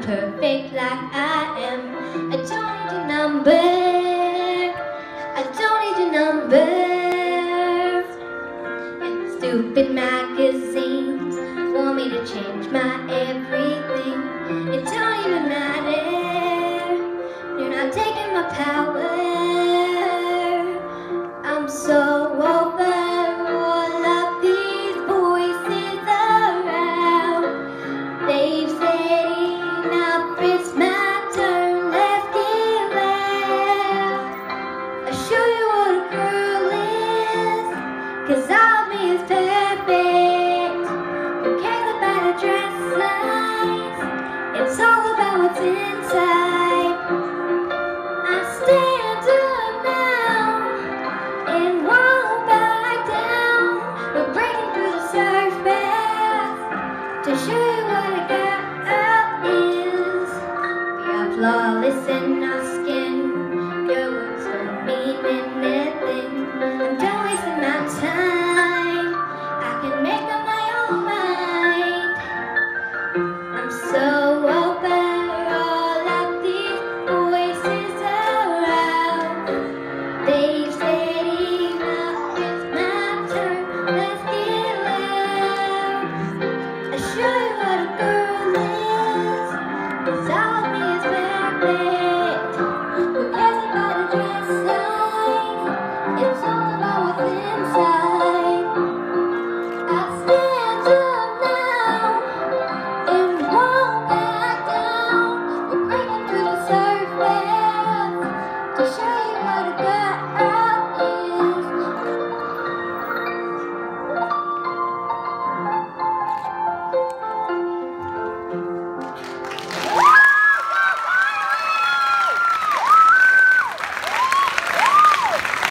perfect like I am. I don't need your number. I don't need your number. And stupid magazines want me to change my everything. It don't even matter. You're not taking my power. I'm so over all of these voices around. They've said enough, it's my turn, let's get loud. I'll show you what a girl is, 'cause all of me is perfect. Who cares about a dress size? It's all about what's inside. I stand up now and won't back down. We're breaking through the surface to show you what a girl is. We are flawless and